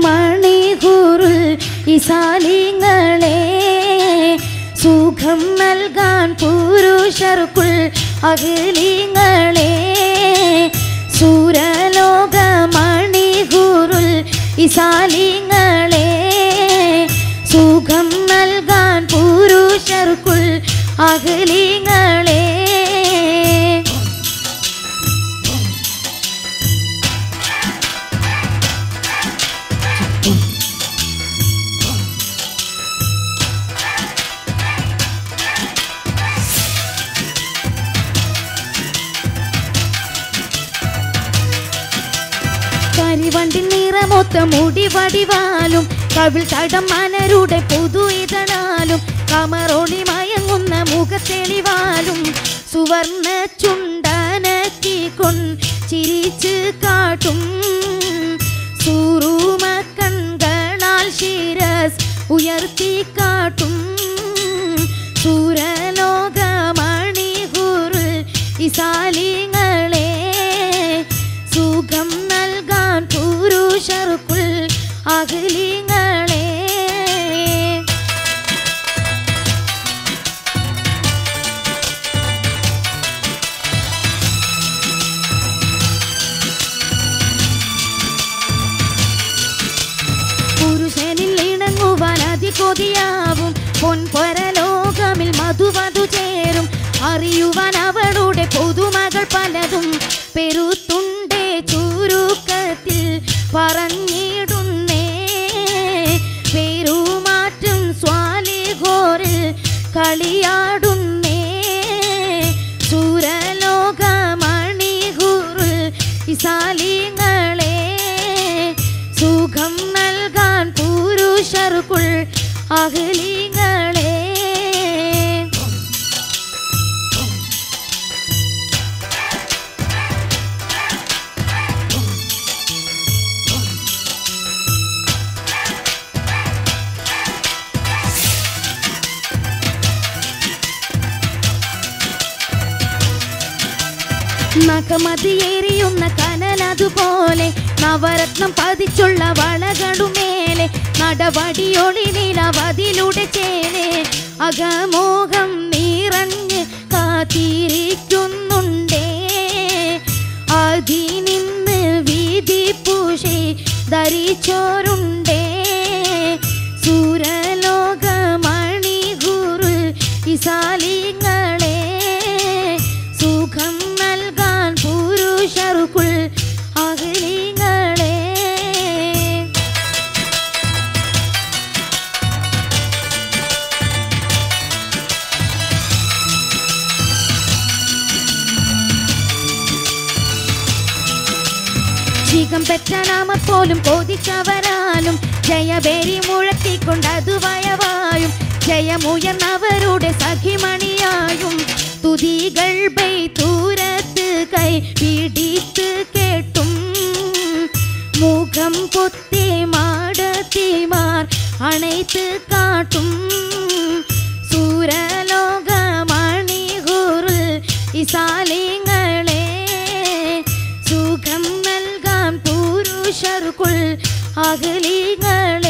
സൂരലോകമണികൂറുൽ ഇസാലിങ്ങളെ സുഖം നൽകാൻ പുരുഷർക്കുൾ അഖിലിങ്ങളെ സൂരലോകമണികൂറുൽ ഇസാലിങ്ങളെ സുഖം നൽകാൻ പുരുഷർക്കുൾ അഖിലിങ്ങളെ കരിവണ്ടിൻ നിറമൊത്ത മുടി വടിവാലും കവിൾ തടം മനരുടെ പുതു ഇതളാലും കമറോളി മയങ്ങുന്ന മുഖത്തെളിവാലും സുവർണ ചുണ്ടനക്കിക്കൊൺ ചിരിച്ച് കാട്ടും സൂറുമ കൺകളാൽ ശിരസ് ഉയർത്തി കാട്ടും സൂരലോകമണികൂറുൽ ഇസാലിങ്ങളെ സുഖം നൽകാൻ പുരുഷർക്കുൾ അഖിലിങ്ങളെ പുരുഷനിൽ ഇണങ്ങുവാൻ അതികൊതിയാവും പൊൻപരലോകമിൽ മധുവധു ചേരും അറിയുവാൻ അവളുടെ പുതുമകൾ പലതും പെരുത്തുണ്ടേ ചുരുക്കത്തിൽ പറഞ്ഞിടുന്നേ പേരുമാറ്റും സ്വാലിഹോറിൽ കളിയാടുന്നേ സൂരലോകമണികൂറുൽ ഇസാലിങ്ങളെ സുഖം നൽകാൻ പുരുഷർക്കുൾ അഖിലിങ്ങളെ നഖമതിയേറിയുന്ന കനലതുപോലെ നവരത്നം പതിച്ചുള്ള വളകളുമേലെ നടവടിയൊളി നിലവതിലൂടെ ചേനെ അകമോഹം നിറഞ്ഞ് കാത്തിരിക്കുന്നുണ്ടേ അതിനിന്ന് വീതി പൂശി ധരിച്ചോരുണ്ടേ സൂരലോകമണികൂറുൽ ഇസാലിങ്ങളെ സുഖം നൽകാൻ പുരുഷർക്കുൾ അഖിലിങ്ങളെ ശിഖം പെറ്റ നാമപ്പോലും കൊതിച്ചവരാലും ജയബേരി മുഴക്കിക്കൊണ്ടതു വയവായും ജയമുയർന്നവരുടെ സഖിമണിയായും തുതികൾ ബൈതൂരത്ത് കൈ പിടിത്ത് കേട്ടും മുഖം പൊത്തി മാടത്തിമാർ അണൈത്ത് കാട്ടും സൂരലോകമണികൂറുൽ ഇസാലിങ്ങളെ സുഖം നൽകാൻ പുരുഷർക്കുൾ അഖിലിങ്ങളെ